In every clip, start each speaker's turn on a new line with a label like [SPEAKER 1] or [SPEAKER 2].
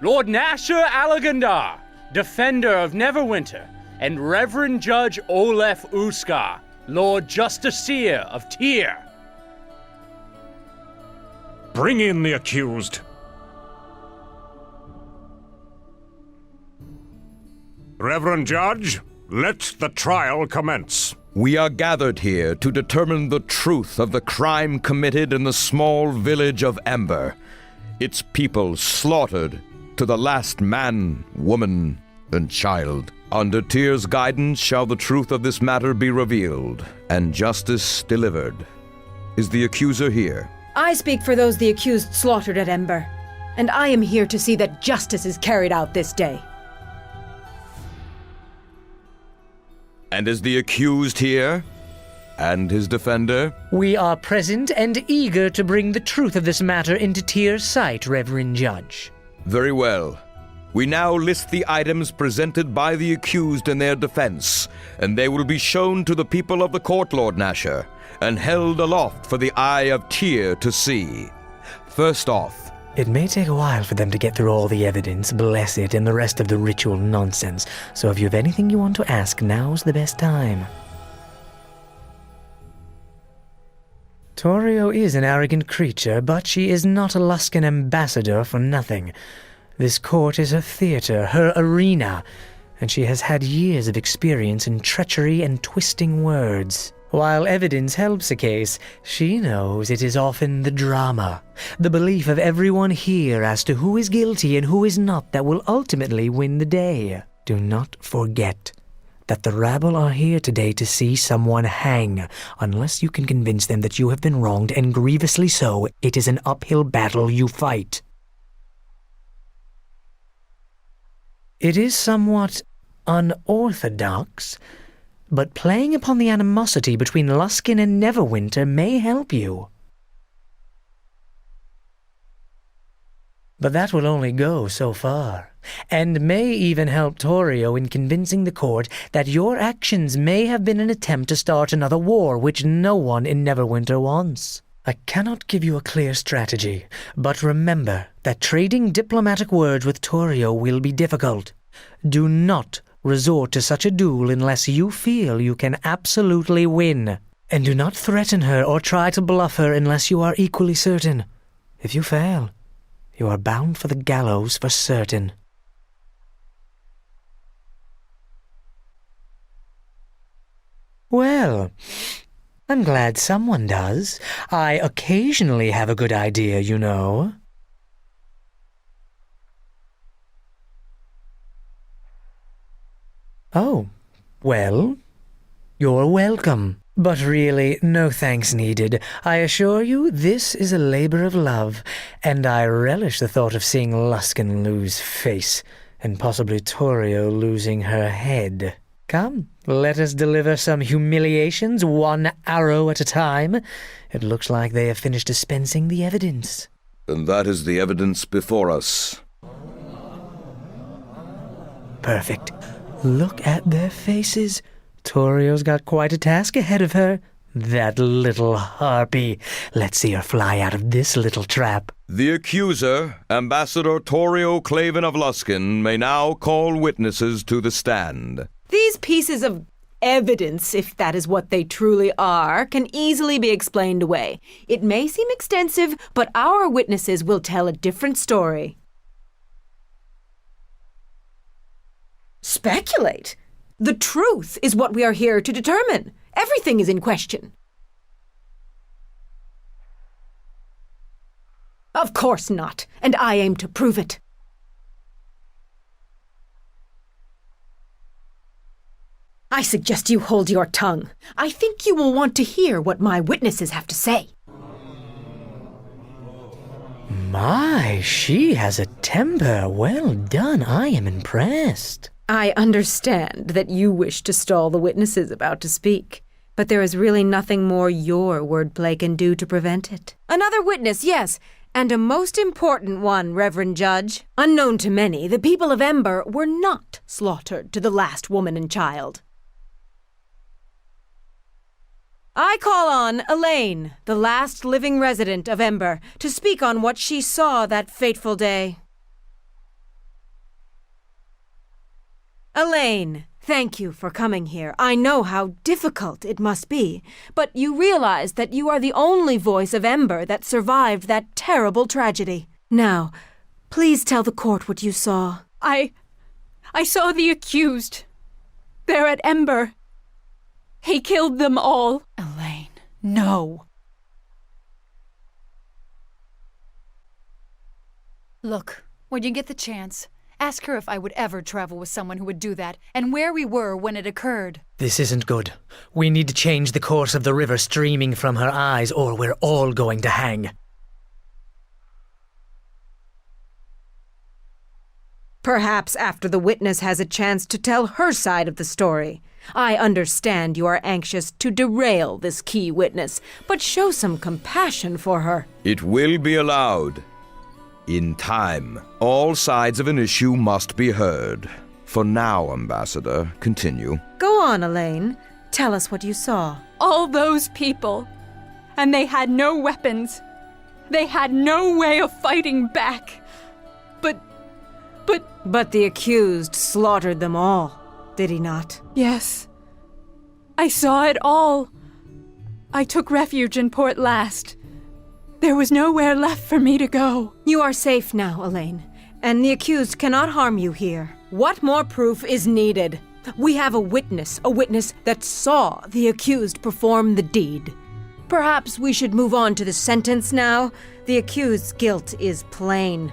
[SPEAKER 1] Lord Nasher Alagandar, Defender of Neverwinter, and Reverend Judge Olef Uskar, Lord Justiciar of Tyr.
[SPEAKER 2] Bring in the accused. Reverend Judge, let the trial commence.
[SPEAKER 3] We are gathered here to determine the truth of the crime committed in the small village of Ember. Its people slaughtered to the last man, woman, and child. Under Tyr's guidance shall the truth of this matter be revealed, and justice delivered. Is the accuser here?
[SPEAKER 4] I speak for those the accused slaughtered at Ember, and I am here to see that justice is carried out this day.
[SPEAKER 3] And is the accused here? And his defender?
[SPEAKER 5] We are present and eager to bring the truth of this matter into Tyr's sight, Reverend Judge.
[SPEAKER 3] Very well. We now list the items presented by the accused in their defense, and they will be shown to the people of the court, Lord Nasher, and held aloft for the eye of Tyr to see. First off,
[SPEAKER 5] It may take a while for them to get through all the evidence, bless it, and the rest of the ritual nonsense, so if you have anything you want to ask, now's the best time. Torio is an arrogant creature, but she is not a Luskan ambassador for nothing. This court is her theater, her arena, and she has had years of experience in treachery and twisting words. While evidence helps a case, she knows it is often the drama, the belief of everyone here as to who is guilty and who is not that will ultimately win the day. Do not forget that the rabble are here today to see someone hang. Unless you can convince them that you have been wronged, and grievously so, it is an uphill battle you fight. It is somewhat unorthodox, but playing upon the animosity between Luskan and Neverwinter may help you. But that will only go so far, and may even help Torio in convincing the court that your actions may have been an attempt to start another war which no one in Neverwinter wants. I cannot give you a clear strategy, but remember that trading diplomatic words with Torio will be difficult. Do not resort to such a duel unless you feel you can absolutely win. And do not threaten her or try to bluff her unless you are equally certain. If you fail, you are bound for the gallows for certain. Well, I'm glad someone does. I occasionally have a good idea, you know. Oh, well, you're welcome. But really, no thanks needed. I assure you, this is a labor of love, and I relish the thought of seeing Luskan lose face, and possibly Torio losing her head. Come, let us deliver some humiliations, one arrow at a time. It looks like they have finished dispensing the evidence.
[SPEAKER 3] and that is the evidence before us.
[SPEAKER 5] Perfect. Look at their faces. Torio's got quite a task ahead of her. That little harpy. Let's see her fly out of this little trap.
[SPEAKER 3] The accuser, Ambassador Torio Claven of Luskan, may now call witnesses to the stand.
[SPEAKER 4] These pieces of evidence, if that is what they truly are, can easily be explained away. It may seem extensive, but our witnesses will tell a different story. Speculate? The truth is what we are here to determine. Everything is in question. Of course not, and I aim to prove it. I suggest you hold your tongue. I think you will want to hear what my witnesses have to say.
[SPEAKER 5] My, she has a temper. Well done. I am impressed.
[SPEAKER 4] I understand that you wish to stall the witnesses about to speak, but there is really nothing more your wordplay can do to prevent it. Another witness, yes, and a most important one, Reverend Judge. Unknown to many, the people of Ember were not slaughtered to the last woman and child. I call on Elaine, the last living resident of Ember, to speak on what she saw that fateful day. Elaine, thank you for coming here. I know how difficult it must be, but you realize that you are the only voice of Ember that survived that terrible tragedy. Now, please tell the court what you saw.
[SPEAKER 6] I saw the accused. They're at Ember. He killed them all.
[SPEAKER 7] Elaine, no. Look, when you get the chance, ask her if I would ever travel with someone who would do that, and where we were when it occurred.
[SPEAKER 5] This isn't good. We need to change the course of the river streaming from her eyes, or we're all going to hang.
[SPEAKER 4] Perhaps after the witness has a chance to tell her side of the story. I understand you are anxious to derail this key witness, but show some compassion for her.
[SPEAKER 3] It will be allowed. In time, all sides of an issue must be heard. For now, Ambassador, continue.
[SPEAKER 4] Go on, Elaine. Tell us what you saw.
[SPEAKER 6] All those people. And they had no weapons. They had no way of fighting back.
[SPEAKER 4] But the accused slaughtered them all, did he not?
[SPEAKER 6] Yes. I saw it all. I took refuge in Port Last. There was nowhere left for me to go.
[SPEAKER 4] You are safe now, Elaine, and the accused cannot harm you here. What more proof is needed? We have a witness that saw the accused perform the deed. Perhaps we should move on to the sentence now. The accused's guilt is plain.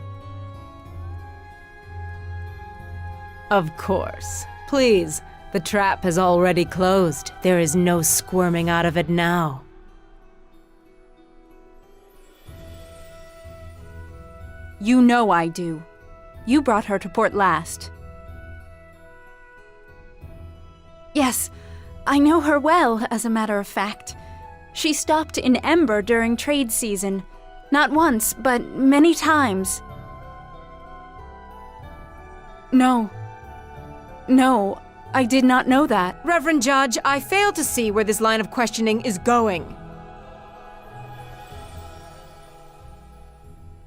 [SPEAKER 4] Of course. Please, the trap has already closed. There is no squirming out of it now.
[SPEAKER 6] You know I do. You brought her to Port Last. Yes, I know her well, as a matter of fact. She stopped in Ember during trade season. Not once, but many times. No, I did not know that.
[SPEAKER 4] Reverend Judge, I fail to see where this line of questioning is going.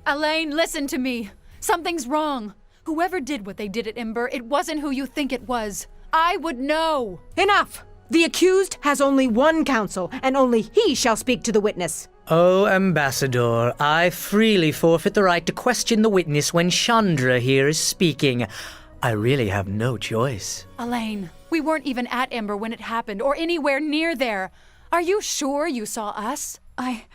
[SPEAKER 7] Elaine, listen to me. Something's wrong. Whoever did what they did at Ember, it wasn't who you think it was. I would know.
[SPEAKER 4] Enough! The accused has only one counsel, and only he shall speak to the witness.
[SPEAKER 5] Oh, Ambassador, I freely forfeit the right to question the witness when Chandra here is speaking. I really have no choice.
[SPEAKER 7] Elaine, we weren't even at Ember when it happened, or anywhere near there. Are you sure you saw us?
[SPEAKER 6] I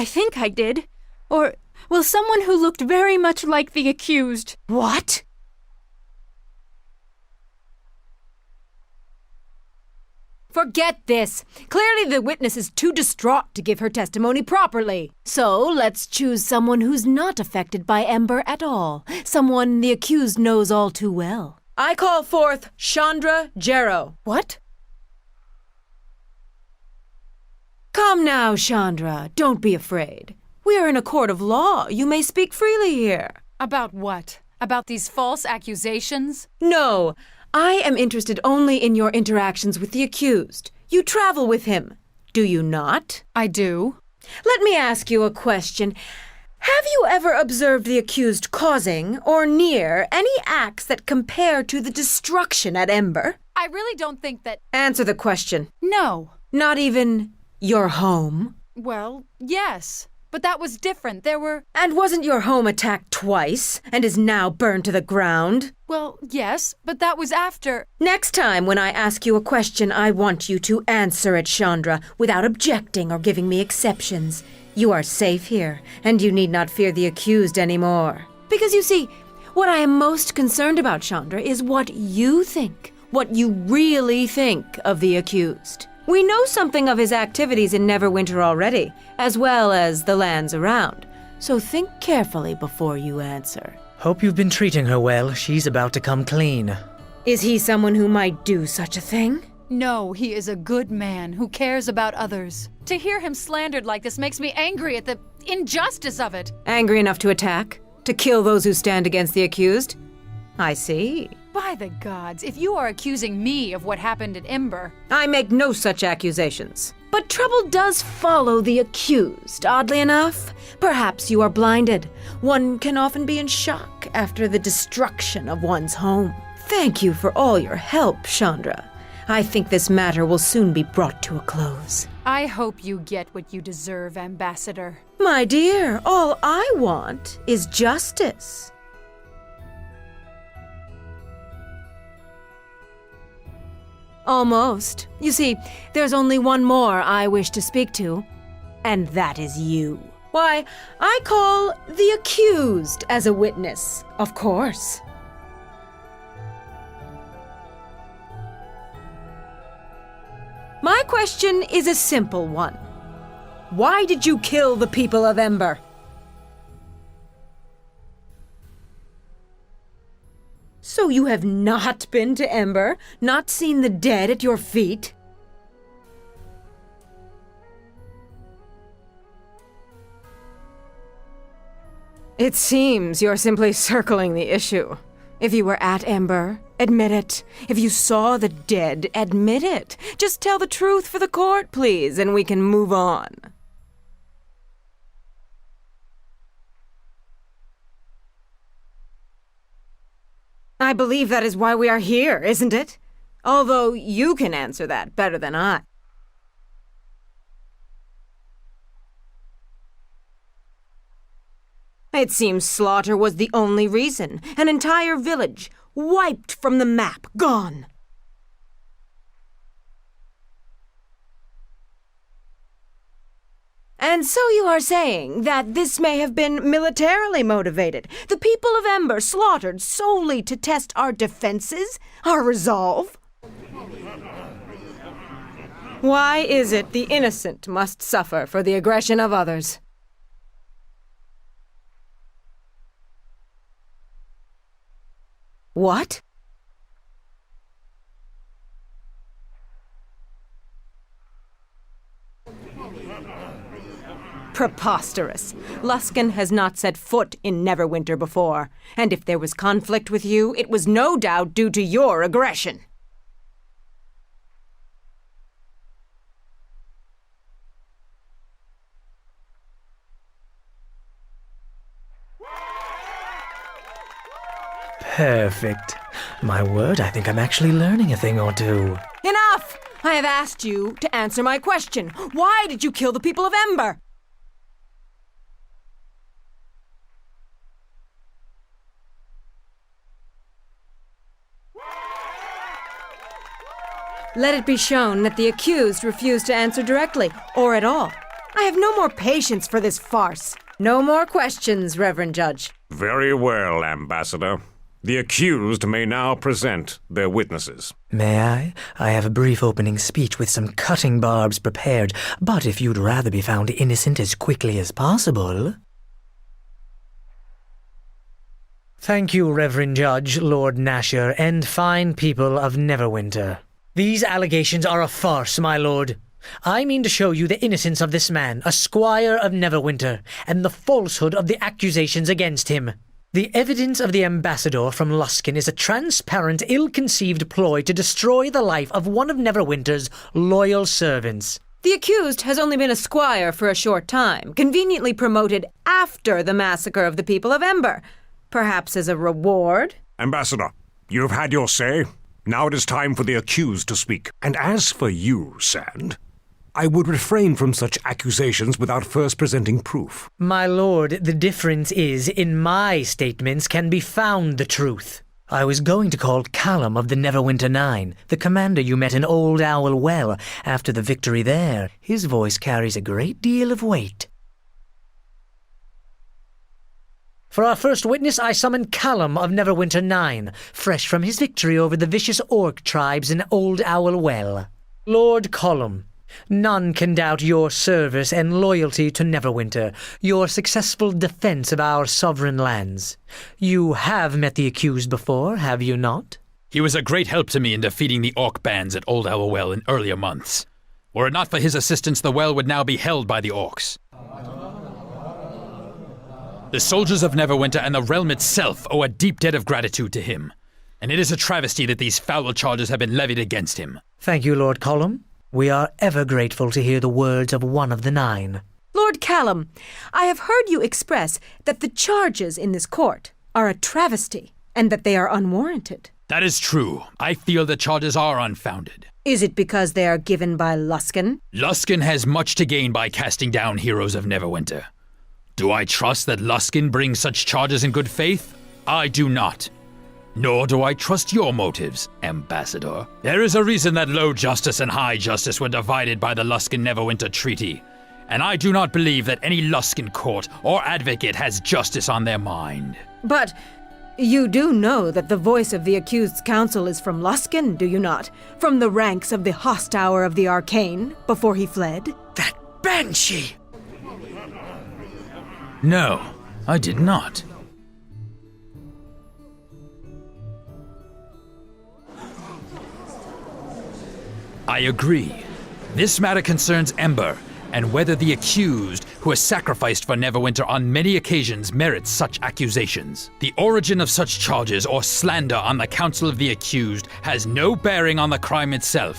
[SPEAKER 6] think I did. Or, well, someone who looked very much like the accused.
[SPEAKER 4] What? Forget this. Clearly the witness is too distraught to give her testimony properly. So let's choose someone who's not affected by Ember at all. Someone the accused knows all too well. I call forth Chandra Jarrow.
[SPEAKER 7] What?
[SPEAKER 4] Come now, Chandra. Don't be afraid. We are in a court of law. You may speak freely here.
[SPEAKER 7] About what? About these false accusations?
[SPEAKER 4] No. I am interested only in your interactions with the accused. You travel with him, do you not?
[SPEAKER 7] I do.
[SPEAKER 4] Let me ask you a question. Have you ever observed the accused causing, or near, any acts that compare to the destruction at Ember?
[SPEAKER 7] I really don't think that...
[SPEAKER 4] Answer the question.
[SPEAKER 7] No.
[SPEAKER 4] Not even your home?
[SPEAKER 7] Well, yes. But that was different. There were...
[SPEAKER 4] And wasn't your home attacked twice, and is now burned to the ground?
[SPEAKER 7] Well, yes, but that was after...
[SPEAKER 4] Next time when I ask you a question, I want you to answer it, Chandra, without objecting or giving me exceptions. You are safe here, and you need not fear the accused anymore. Because you see, what I am most concerned about, Chandra, is what you think. What you really think of the accused. We know something of his activities in Neverwinter already, as well as the lands around. So think carefully before you answer.
[SPEAKER 5] Hope you've been treating her well. She's about to come clean.
[SPEAKER 4] Is he someone who might do such a thing?
[SPEAKER 7] No, he is a good man who cares about others. To hear him slandered like this makes me angry at the injustice of it.
[SPEAKER 4] Angry enough to attack? To kill those who stand against the accused? I see.
[SPEAKER 7] By the gods, if you are accusing me of what happened at Ember...
[SPEAKER 4] I make no such accusations. But trouble does follow the accused, oddly enough. Perhaps you are blinded. One can often be in shock after the destruction of one's home. Thank you for all your help, Chandra. I think this matter will soon be brought to a close.
[SPEAKER 7] I hope you get what you deserve, Ambassador.
[SPEAKER 4] My dear, all I want is justice. Almost. You see, there's only one more I wish to speak to, and that is you. Why, I call the accused as a witness, of course. My question is a simple one. Why did you kill the people of Ember? So you have not been to Ember, not seen the dead at your feet? It seems you're simply circling the issue. If you were at Ember, admit it. If you saw the dead, admit it. Just tell the truth for the court, please, and we can move on. I believe that is why we are here, isn't it? Although you can answer that better than I. It seems slaughter was the only reason. An entire village, wiped from the map, gone. And so you are saying that this may have been militarily motivated. The people of Ember slaughtered solely to test our defenses, our resolve? Why is it the innocent must suffer for the aggression of others? What? Preposterous. Luskan has not set foot in Neverwinter before, and if there was conflict with you, it was no doubt due to your aggression.
[SPEAKER 5] Perfect. My word, I think I'm actually learning a thing or two.
[SPEAKER 4] Enough! I have asked you to answer my question. Why did you kill the people of Ember? Let it be shown that the accused refused to answer directly, or at all. I have no more patience for this farce. No more questions, Reverend Judge.
[SPEAKER 2] Very well, Ambassador. The accused may now present their witnesses.
[SPEAKER 5] May I? I have a brief opening speech with some cutting barbs prepared, but if you'd rather be found innocent as quickly as possible... Thank you, Reverend Judge, Lord Nasher, and fine people of Neverwinter. These allegations are a farce, my lord. I mean to show you the innocence of this man, a squire of Neverwinter, and the falsehood of the accusations against him. The evidence of the ambassador from Luskan is a transparent, ill-conceived ploy to destroy the life of one of Neverwinter's loyal servants.
[SPEAKER 4] The accused has only been a squire for a short time, conveniently promoted after the massacre of the people of Ember. Perhaps as a reward?
[SPEAKER 2] Ambassador, you have had your say. Now it is time for the accused to speak. And as for you, Sand, I would refrain from such accusations without first presenting proof.
[SPEAKER 5] My lord, the difference is, in my statements can be found the truth. I was going to call Callum of the Neverwinter 9, the commander you met in Old Owl Well after the victory there. His voice carries a great deal of weight. For our first witness, I summon Callum of Neverwinter 9, fresh from his victory over the vicious orc tribes in Old Owl Well. Lord Callum, none can doubt your service and loyalty to Neverwinter, your successful defense of our sovereign lands. You have met the accused before, have you not?
[SPEAKER 8] He was a great help to me in defeating the orc bands at Old Owl Well in earlier months. Were it not for his assistance, the well would now be held by the orcs. The soldiers of Neverwinter and the realm itself owe a deep debt of gratitude to him, and it is a travesty that these foul charges have been levied against him.
[SPEAKER 5] Thank you, Lord Callum. We are ever grateful to hear the words of one of the 9.
[SPEAKER 4] Lord Callum, I have heard you express that the charges in this court are a travesty and that they are unwarranted.
[SPEAKER 8] That is true. I feel the charges are unfounded.
[SPEAKER 4] Is it because they are given by Luskin?
[SPEAKER 8] Luskin has much to gain by casting down heroes of Neverwinter. Do I trust that Luskin brings such charges in good faith? I do not. Nor do I trust your motives, Ambassador. There is a reason that Low Justice and High Justice were divided by the Luskin-Neverwinter Treaty, and I do not believe that any Luskin court or advocate has justice on their mind.
[SPEAKER 4] But you do know that the voice of the accused's counsel is from Luskin, do you not? From the ranks of the Hostour of the Arcane, before he fled?
[SPEAKER 5] That banshee!
[SPEAKER 8] No, I did not. I agree. This matter concerns Ember, and whether the accused, who has sacrificed for Neverwinter on many occasions, merits such accusations. The origin of such charges or slander on the counsel of the accused has no bearing on the crime itself.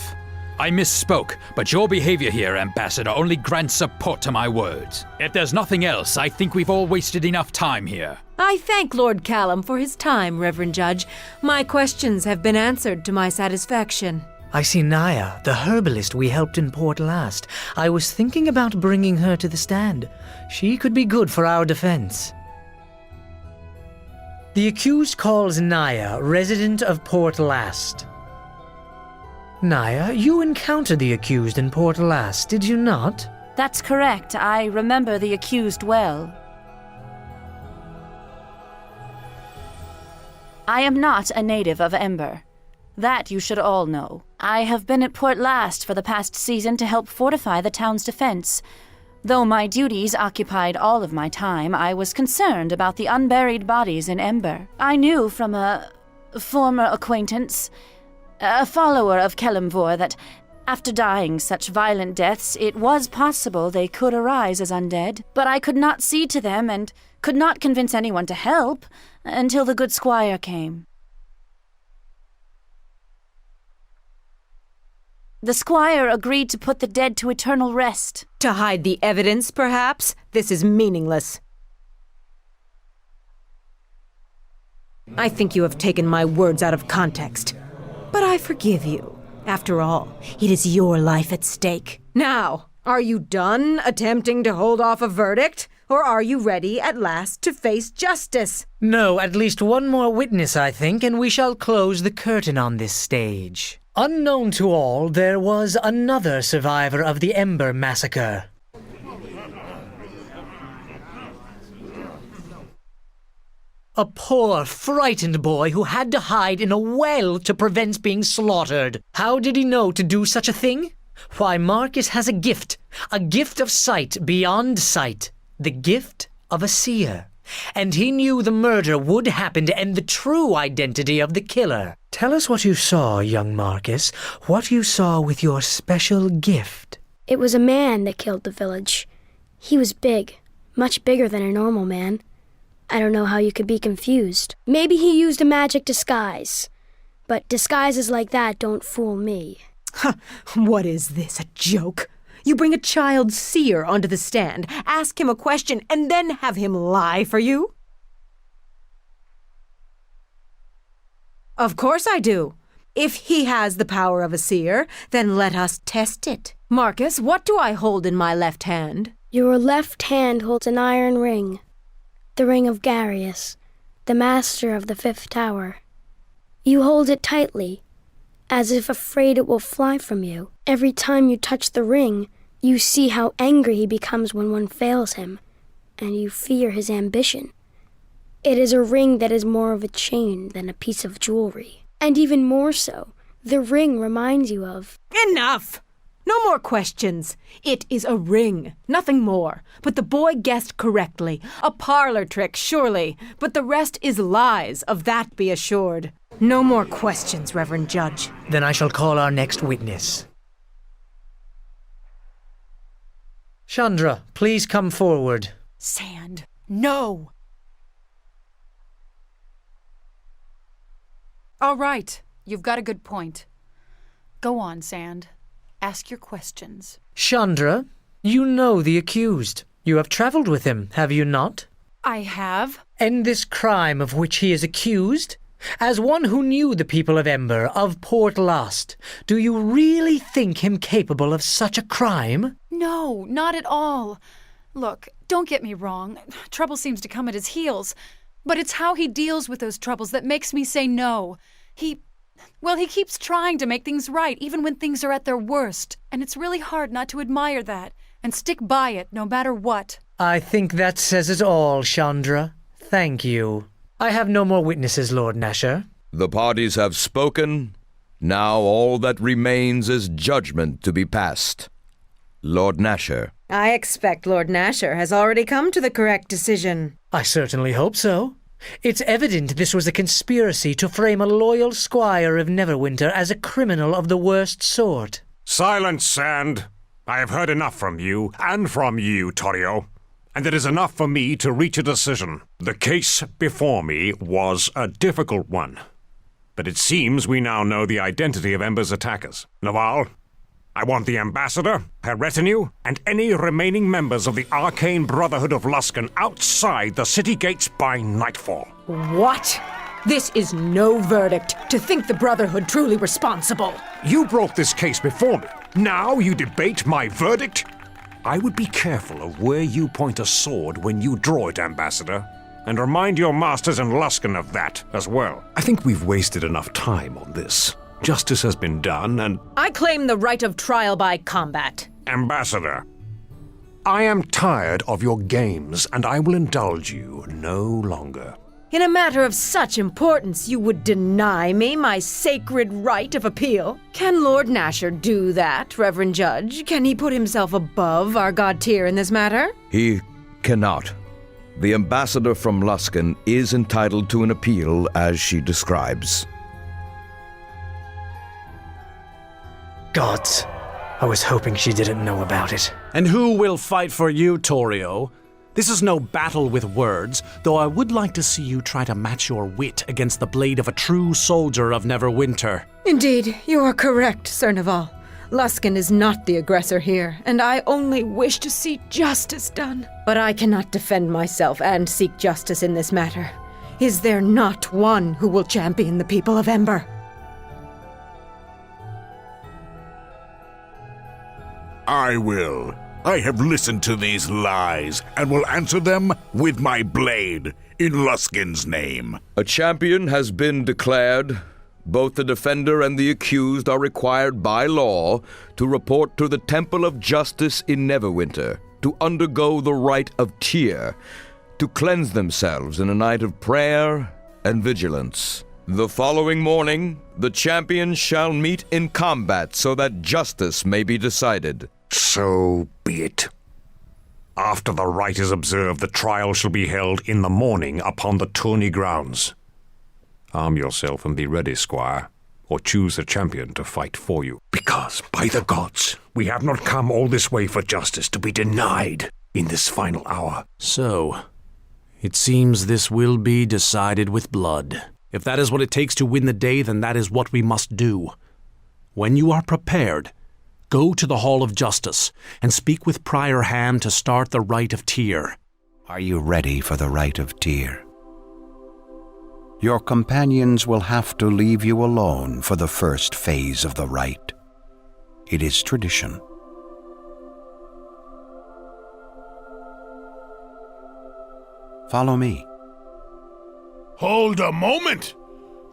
[SPEAKER 8] I misspoke, but your behavior here, Ambassador, only grants support to my words. If there's nothing else, I think we've all wasted enough time here.
[SPEAKER 4] I thank Lord Callum for his time, Reverend Judge. My questions have been answered to my satisfaction.
[SPEAKER 5] I see Naya, the herbalist we helped in port last. I was thinking about bringing her to the stand. She could be good for our defense. The accused calls Naya, resident of Port Last. Naya, you encountered the accused in Port Last, did you not?
[SPEAKER 9] That's correct. I remember the accused well. I am not a native of Ember. That you should all know. I have been at Port Last for the past season to help fortify the town's defense. Though my duties occupied all of my time, I was concerned about the unburied bodies in Ember. I knew from a former acquaintance, a follower of Kelimvor, that after dying such violent deaths, it was possible they could arise as undead. But I could not see to them and could not convince anyone to help until the good squire came. The squire agreed to put the dead to eternal rest.
[SPEAKER 4] To hide the evidence, perhaps? This is meaningless. I think you have taken my words out of context. But I forgive you. After all, it is your life at stake. Now, are you done attempting to hold off a verdict? Or are you ready at last to face justice?
[SPEAKER 5] No, at least one more witness, I think, and we shall close the curtain on this stage. Unknown to all, there was another survivor of the Ember Massacre. A poor, frightened boy who had to hide in a well to prevent being slaughtered. How did he know to do such a thing? Why, Marcus has a gift of sight beyond sight, the gift of a seer. And he knew the murder would happen to end the true identity of the killer. Tell us what you saw, young Marcus, what you saw with your special gift.
[SPEAKER 10] It was a man that killed the village. He was big, much bigger than a normal man. I don't know how you could be confused. Maybe he used a magic disguise. But disguises like that don't fool me.
[SPEAKER 4] What is this, a joke? You bring a child seer onto the stand, ask him a question, and then have him lie for you? Of course I do. If he has the power of a seer, then let us test it. Marcus, what do I hold in my left hand?
[SPEAKER 10] Your left hand holds an iron ring. The ring of Garius, the master of the fifth tower. You hold it tightly, as if afraid it will fly from you. Every time you touch the ring, you see how angry he becomes when one fails him, and you fear his ambition. It is a ring that is more of a chain than a piece of jewelry. And even more so, the ring reminds you of...
[SPEAKER 4] Enough! No more questions. It is a ring, nothing more. But the boy guessed correctly. A parlor trick, surely. But the rest is lies, of that be assured. No more questions, Reverend Judge.
[SPEAKER 5] Then I shall call our next witness. Chandra, please come forward.
[SPEAKER 7] Sand, no! All right, you've got a good point. Go on, Sand. Ask your questions.
[SPEAKER 5] Chandra, you know the accused. You have traveled with him, have you not?
[SPEAKER 7] I have.
[SPEAKER 5] And this crime of which he is accused? As one who knew the people of Ember, of Port Lost, do you really think him capable of such a crime?
[SPEAKER 7] No, not at all. Look, don't get me wrong. Trouble seems to come at his heels. But it's how he deals with those troubles that makes me say no. He keeps trying to make things right, even when things are at their worst. And it's really hard not to admire that and stick by it no matter what.
[SPEAKER 5] I think that says it all, Chandra. Thank you. I have no more witnesses, Lord Nasher.
[SPEAKER 3] The parties have spoken. Now all that remains is judgment to be passed. Lord Nasher.
[SPEAKER 4] I expect Lord Nasher has already come to the correct decision.
[SPEAKER 5] I certainly hope so. It's evident this was a conspiracy to frame a loyal squire of Neverwinter as a criminal of the worst sort.
[SPEAKER 2] Silence, Sand. I have heard enough from you, and from you, Torrio. And it is enough for me to reach a decision. The case before me was a difficult one. But it seems we now know the identity of Ember's attackers. Naval, I want the ambassador, her retinue, and any remaining members of the Arcane Brotherhood of Luskan outside the city gates by nightfall.
[SPEAKER 4] What? This is no verdict to think the Brotherhood truly responsible.
[SPEAKER 2] You brought this case before me. Now you debate my verdict? I would be careful of where you point a sword when you draw it, Ambassador. And remind your masters in Luskan of that as well. I think we've wasted enough time on this. Justice has been done, and...
[SPEAKER 4] I claim the right of trial by combat.
[SPEAKER 2] Ambassador, I am tired of your games, and I will indulge you no longer.
[SPEAKER 4] In a matter of such importance, you would deny me my sacred right of appeal? Can Lord Nasher do that, Reverend Judge? Can he put himself above our god Tyr in this matter?
[SPEAKER 3] He cannot. The ambassador from Luskan is entitled to an appeal as she describes.
[SPEAKER 5] Gods, I was hoping she didn't know about it.
[SPEAKER 11] And who will fight for you, Torrio? This is no battle with words, though I would like to see you try to match your wit against the blade of a true soldier of Neverwinter.
[SPEAKER 4] Indeed, you are correct, Sir Naval. Luskan is not the aggressor here, and I only wish to see justice done. But I cannot defend myself and seek justice in this matter. Is there not one who will champion the people of Ember?
[SPEAKER 12] I will. I have listened to these lies and will answer them with my blade in Luskan's name.
[SPEAKER 3] A champion has been declared. Both the defender and the accused are required by law to report to the Temple of Justice in Neverwinter, to undergo the rite of Tyr, to cleanse themselves in a night of prayer and vigilance. The following morning, the champions shall meet in combat so that justice may be decided.
[SPEAKER 2] So be it. After the rite is observed, the trial shall be held in the morning upon the tourney grounds. Arm yourself and be ready, squire, or choose a champion to fight for you. Because, by the gods, we have not come all this way for justice to be denied in this final hour.
[SPEAKER 11] So, it seems this will be decided with blood. If that is what it takes to win the day, then that is what we must do. When you are prepared, go to the Hall of Justice and speak with Prior Ham to start the rite of Tyr.
[SPEAKER 13] Are you ready for the rite of Tyr? Your companions will have to leave you alone for the first phase of the rite. It is tradition. Follow me.
[SPEAKER 12] Hold a moment!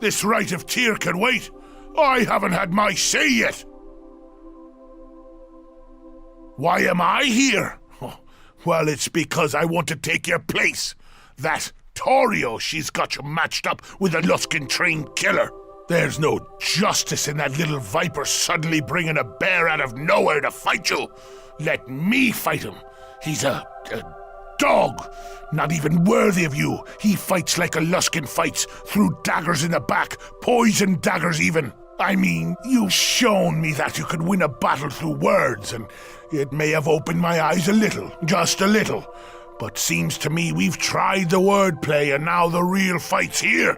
[SPEAKER 12] This rite of Tyr can wait. I haven't had my say yet. Why am I here? Well, it's because I want to take your place. That Torrio, she's got you matched up with a Luskan-trained killer. There's no justice in that little viper suddenly bringing a bear out of nowhere to fight you. Let me fight him. He's a dog, not even worthy of you. He fights like a Luskan fights, through daggers in the back, poison daggers even. I mean, you've shown me that you could win a battle through words, and it may have opened my eyes a little, just a little. But seems to me we've tried the wordplay and now the real fight's here.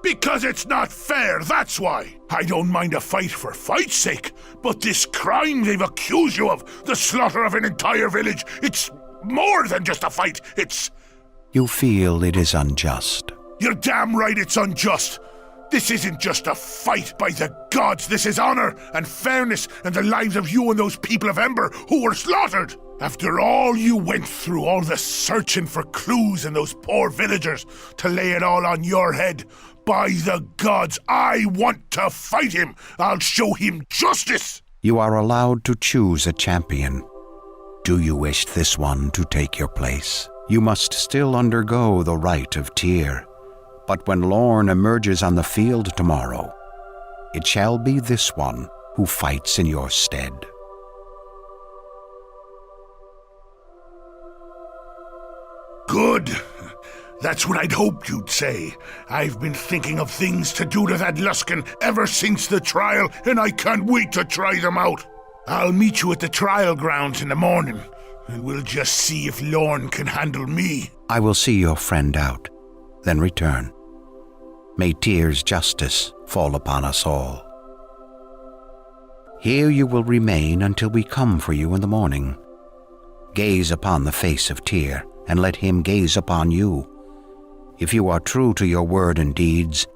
[SPEAKER 12] Because it's not fair, that's why. I don't mind a fight for fight's sake, but this crime they've accused you of, the slaughter of an entire village, it's more than just a fight. It's
[SPEAKER 13] You feel it is unjust.
[SPEAKER 12] You're damn right it's unjust. This isn't just a fight by the gods. This is honor and fairness and the lives of you and those people of Ember who were slaughtered. After all you went through, all the searching for clues in those poor villagers to lay it all on your head, by the gods, I want to fight him. I'll show him justice.
[SPEAKER 13] You are allowed to choose a champion. Do you wish this one to take your place? You must still undergo the rite of Tyr. But when Lorn emerges on the field tomorrow, it shall be this one who fights in your stead.
[SPEAKER 12] Good. That's what I'd hoped you'd say. I've been thinking of things to do to that Luskin ever since the trial, and I can't wait to try them out. I'll meet you at the trial grounds in the morning, and we'll just see if Lorn can handle me.
[SPEAKER 13] I will see your friend out, then return. May Tyr's justice fall upon us all. Here you will remain until we come for you in the morning. Gaze upon the face of Tyr, and let him gaze upon you. If you are true to your word and deeds,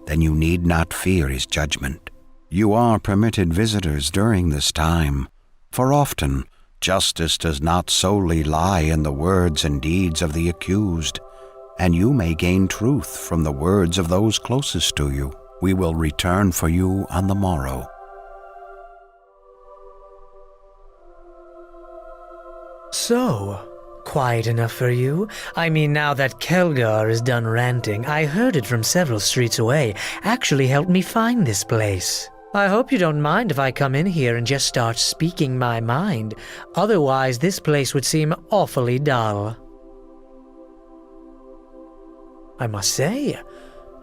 [SPEAKER 13] then you need not fear his judgment. You are permitted visitors during this time, for often justice does not solely lie in the words and deeds of the accused, and you may gain truth from the words of those closest to you. We will return for you on the morrow.
[SPEAKER 5] So, quiet enough for you? I mean, now that Kelgar is done ranting, I heard it from several streets away. Actually helped me find this place. I hope you don't mind if I come in here and just start speaking my mind. Otherwise, this place would seem awfully dull. I must say,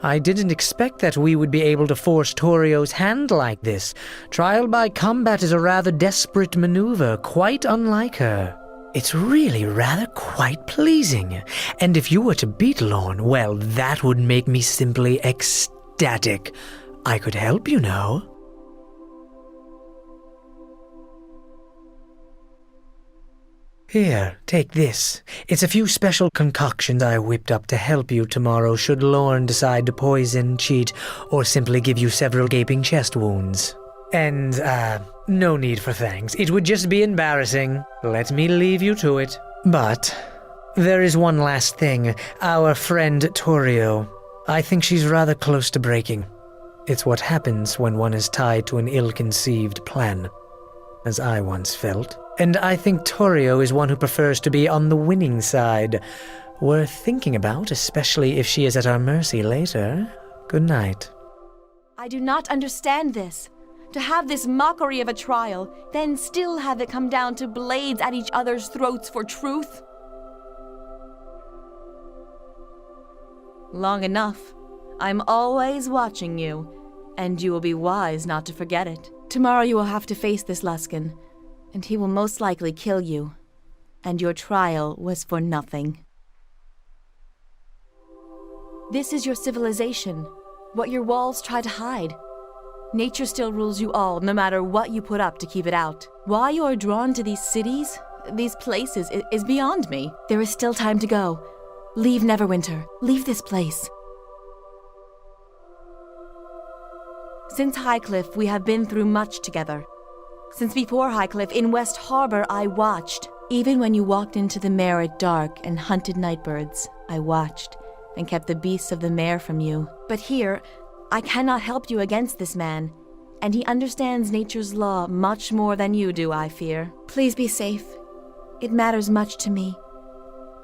[SPEAKER 5] I didn't expect that we would be able to force Torio's hand like this. Trial by combat is a rather desperate maneuver, quite unlike her. It's really rather quite pleasing. And if you were to beat Lorn, well, that would make me simply ecstatic. I could help, you know. Here, take this. It's a few special concoctions I whipped up to help you tomorrow should Lorn decide to poison, cheat, or simply give you several gaping chest wounds. And, no need for thanks. It would just be embarrassing. Let me leave you to it. But there is one last thing. Our friend Torio. I think she's rather close to breaking. It's what happens when one is tied to an ill-conceived plan, as I once felt. And I think Torio is one who prefers to be on the winning side. Worth thinking about, especially if she is at our mercy later. Good night.
[SPEAKER 9] I do not understand this. To have this mockery of a trial, then still have it come down to blades at each other's throats for truth. Long enough. I'm always watching you, and you will be wise not to forget it. Tomorrow you will have to face this Luskin, and he will most likely kill you. And your trial was for nothing. This is your civilization, what your walls try to hide. Nature still rules you all, no matter what you put up to keep it out. Why you are drawn to these cities, these places, is beyond me. There is still time to go. Leave Neverwinter. Leave this place. Since Highcliff, we have been through much together. Since before Highcliff, in West Harbor, I watched. Even when you walked into the mare at dark and hunted nightbirds, I watched and kept the beasts of the mare from you. But here, I cannot help you against this man, and he understands nature's law much more than you do, I fear. Please be safe. It matters much to me.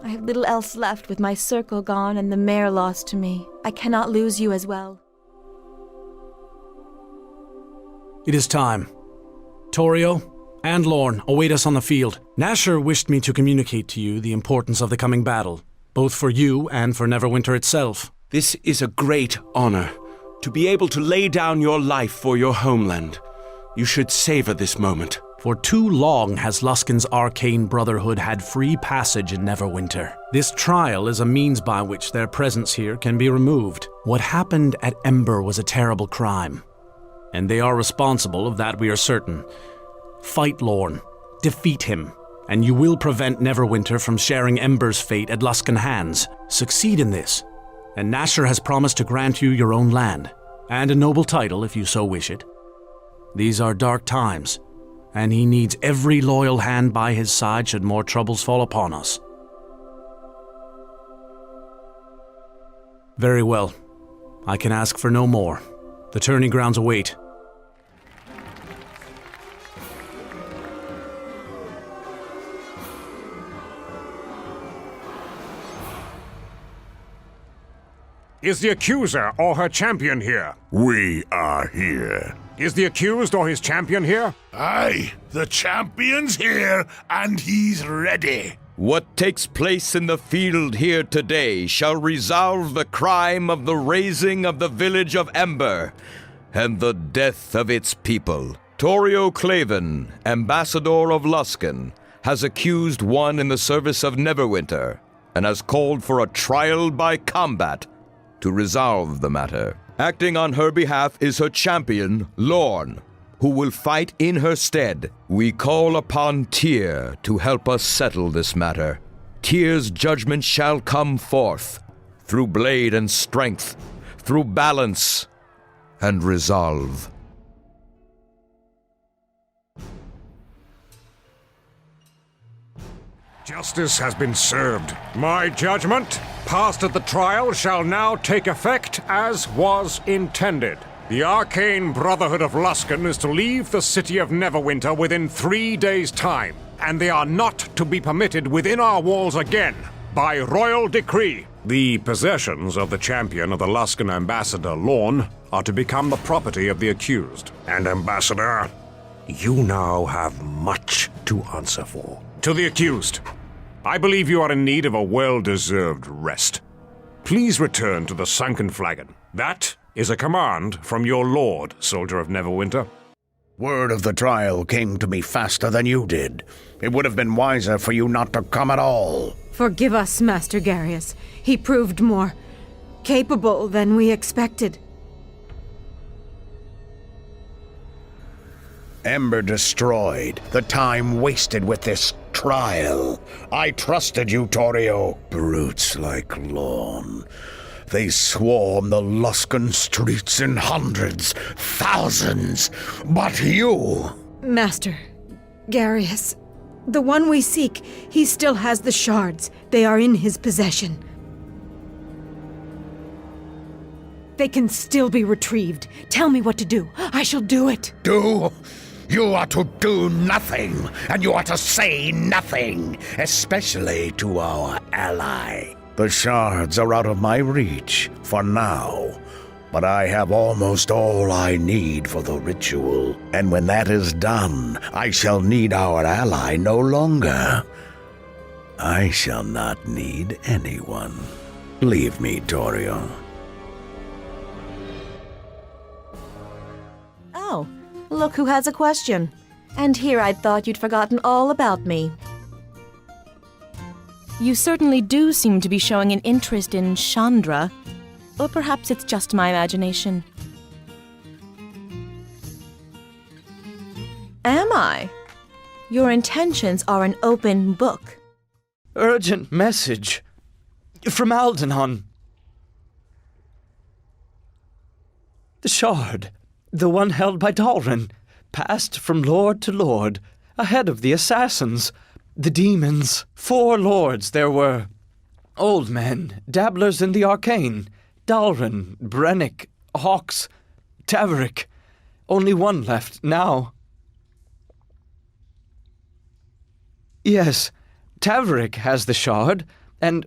[SPEAKER 9] I have little else left with my circle gone and the mare lost to me. I cannot lose you as well.
[SPEAKER 11] It is time. Torio and Lorn await us on the field. Nasher wished me to communicate to you the importance of the coming battle, both for you and for Neverwinter itself.
[SPEAKER 14] This is a great honor, to be able to lay down your life for your homeland. You should savor this moment.
[SPEAKER 11] For too long has Luskin's arcane brotherhood had free passage in Neverwinter. This trial is a means by which their presence here can be removed. What happened at Ember was a terrible crime, and they are responsible of that, we are certain. Fight Lorn, defeat him, and you will prevent Neverwinter from sharing Ember's fate at Luskan hands. Succeed in this, and Nasher has promised to grant you your own land, and a noble title if you so wish it. These are dark times, and he needs every loyal hand by his side should more troubles fall upon us. Very well. I can ask for no more. The tourney grounds await.
[SPEAKER 2] Is the accuser or her champion here?
[SPEAKER 12] We are here.
[SPEAKER 2] Is the accused or his champion here?
[SPEAKER 12] Aye, the champion's here, and he's ready.
[SPEAKER 3] What takes place in the field here today shall resolve the crime of the razing of the village of Ember and the death of its people. Torio Claven, ambassador of Luskan, has accused one in the service of Neverwinter and has called for a trial by combat to resolve the matter. Acting on her behalf is her champion, Lorne, who will fight in her stead. We call upon Tyr to help us settle this matter. Tyr's judgment shall come forth through blade and strength, through balance and resolve.
[SPEAKER 2] Justice has been served. My judgment, passed at the trial, shall now take effect as was intended. The Arcane Brotherhood of Luskan is to leave the city of Neverwinter within 3 days' time, and they are not to be permitted within our walls again, by royal decree. The possessions of the champion of the Luskan ambassador, Lorne, are to become the property of the accused. And Ambassador, you now have much to answer for. To the accused, I believe you are in need of a well-deserved rest. Please return to the Sunken Flagon. That is a command from your lord, soldier of Neverwinter.
[SPEAKER 13] Word of the trial came to me faster than you did. It would have been wiser for you not to come at all.
[SPEAKER 4] Forgive us, Master Garius. He proved more capable than we expected.
[SPEAKER 13] Ember destroyed, the time wasted with this trial. I trusted you, Torio. Brutes like Lorne. They swarm the Luskan streets in hundreds, thousands. But you...
[SPEAKER 4] Master Garius, the one we seek, he still has the shards. They are in his possession. They can still be retrieved. Tell me what to do. I shall do it.
[SPEAKER 13] Do? You are to do nothing, and you are to say nothing, especially to our ally. The shards are out of my reach for now, but I have almost all I need for the ritual, and when that is done, I shall need our ally no longer. I shall not need anyone. Leave me, Torio.
[SPEAKER 9] Oh, look who has a question. And here I'd thought you'd forgotten all about me. You certainly do seem to be showing an interest in Chandra. Or perhaps it's just my imagination. Am I? Your intentions are an open book.
[SPEAKER 5] Urgent message from Aldenon. The shard, the one held by Dalrin, passed from lord to lord, ahead of the assassins, the demons. 4 lords there were. Old men, dabblers in the arcane. Dalrin, Brennick, Hawks, Taverick. Only one left now. Yes, Taverick has the shard, and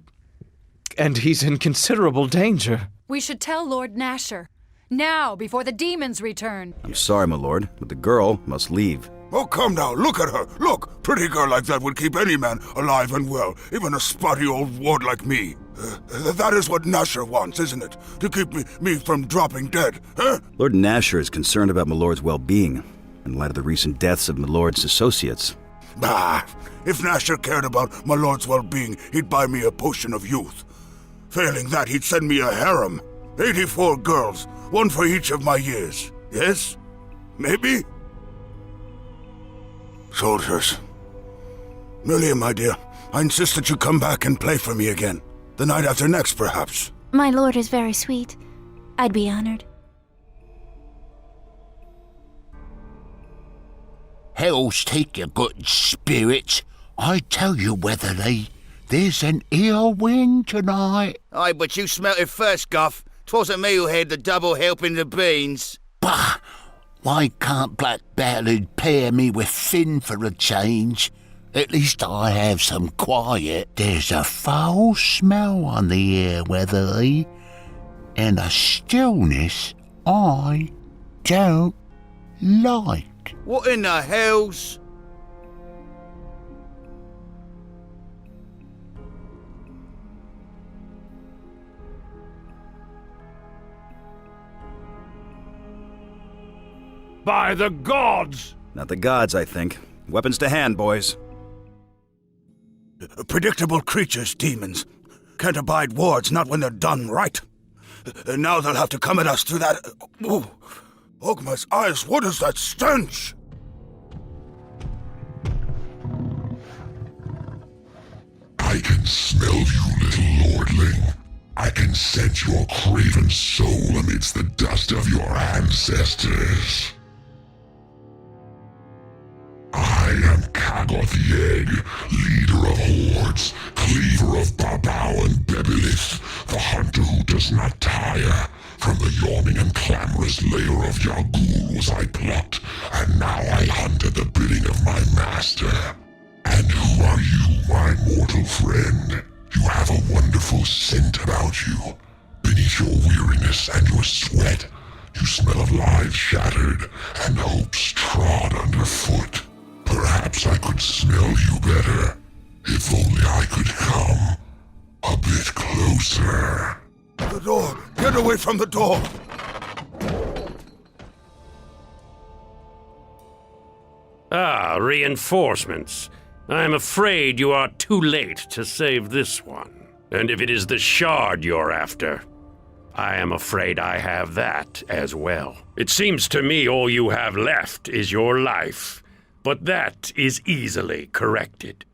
[SPEAKER 5] he's in considerable danger.
[SPEAKER 7] We should tell Lord Nasher. Now, before the demons return.
[SPEAKER 15] I'm sorry, my lord, but the girl must leave.
[SPEAKER 12] Oh, come now, look at her. Look, pretty girl like that would keep any man alive and well, even a spotty old ward like me. That is what Nasher wants, isn't it? To keep me from dropping dead, huh?
[SPEAKER 15] Lord Nasher is concerned about my lord's well-being, in light of the recent deaths of my lord's associates.
[SPEAKER 12] Bah! If Nasher cared about my lord's well-being, he'd buy me a potion of youth. Failing that, he'd send me a harem. 84 girls, one for each of my years. Yes? Maybe? Soldiers, Milia, my dear, I insist that you come back and play for me again. The night after next, perhaps.
[SPEAKER 6] My lord is very sweet. I'd be honored.
[SPEAKER 16] Hells take your good spirits. I tell you, Weatherly, there's an ill wind tonight.
[SPEAKER 17] Aye, but you smelt it first, Guff. 'Twasn't me who had the double helping the beans.
[SPEAKER 16] Bah! Why can't Black Ballard pair me with Finn for a change? At least I have some quiet. There's a foul smell on the air, Weatherly, and a stillness I don't like.
[SPEAKER 17] What in the hells?
[SPEAKER 2] By the gods!
[SPEAKER 15] Not the gods, I think. Weapons to hand, boys.
[SPEAKER 12] Predictable creatures, demons. Can't abide wards, not when they're done right. Now they'll have to come at us through that... Oh, Ogma's eyes, what is that stench?
[SPEAKER 18] I can smell you, little lordling. I can scent your craven soul amidst the dust of your ancestors. I am Kagoth Yeg, leader of hordes, cleaver of Babao and Bebelith, the hunter who does not tire. From the yawning and clamorous lair of Yagul was I plucked, and now I hunt at the bidding of my master. And who are you, my mortal friend? You have a wonderful scent about you. Beneath your weariness and your sweat, you smell of lives shattered and hopes trod underfoot. Perhaps I could smell you better, if only I could come a bit closer.
[SPEAKER 12] The door! Get away from the door!
[SPEAKER 19] Ah, reinforcements. I am afraid you are too late to save this one. And if it is the shard you're after, I am afraid I have that as well. It seems to me all you have left is your life. But that is easily corrected.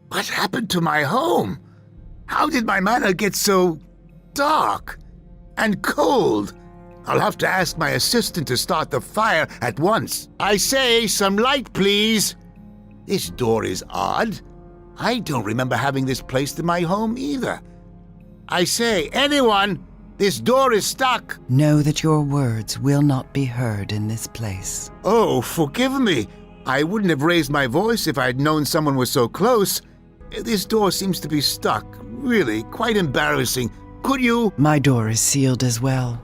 [SPEAKER 16] What happened to my home? How did my manor get so dark and cold? I'll have to ask my assistant to start the fire at once. I say, some light, please. This door is odd. I don't remember having this placed in my home either. I say, anyone? This door is stuck.
[SPEAKER 20] Know that your words will not be heard in this place.
[SPEAKER 16] Oh, forgive me. I wouldn't have raised my voice if I'd known someone was so close. This door seems to be stuck. Really, quite embarrassing. Could you...
[SPEAKER 20] My door is sealed as well.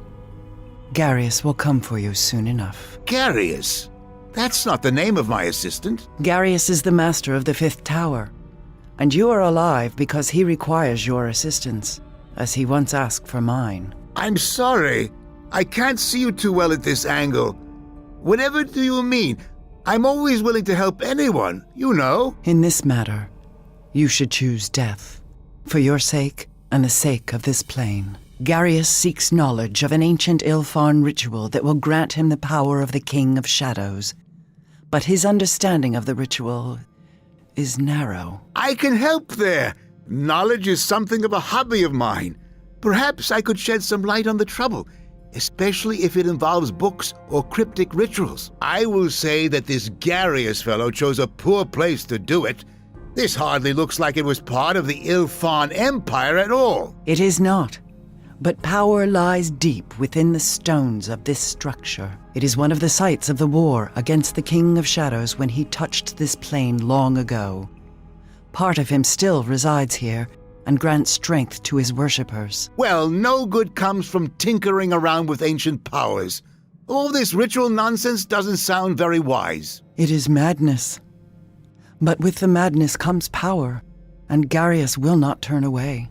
[SPEAKER 20] Garius will come for you soon enough.
[SPEAKER 16] Garius? That's not the name of my assistant.
[SPEAKER 20] Garius is the master of the Fifth Tower, and you are alive because he requires your assistance, as he once asked for mine.
[SPEAKER 16] I'm sorry. I can't see you too well at this angle. Whatever do you mean? I'm always willing to help anyone, you know.
[SPEAKER 20] In this matter, you should choose death, for your sake and the sake of this plane. Garius seeks knowledge of an ancient Ilfarn ritual that will grant him the power of the King of Shadows. But his understanding of the ritual is narrow.
[SPEAKER 16] I can help there. Knowledge is something of a hobby of mine. Perhaps I could shed some light on the trouble, especially if it involves books or cryptic rituals. I will say that this Garius fellow chose a poor place to do it. This hardly looks like it was part of the Ilfarn Empire at all.
[SPEAKER 20] It is not. But power lies deep within the stones of this structure. It is one of the sites of the war against the King of Shadows when he touched this plane long ago. Part of him still resides here and grants strength to his worshippers.
[SPEAKER 16] Well, no good comes from tinkering around with ancient powers. All this ritual nonsense doesn't sound very wise.
[SPEAKER 20] It is madness. But with the madness comes power, and Garius will not turn away.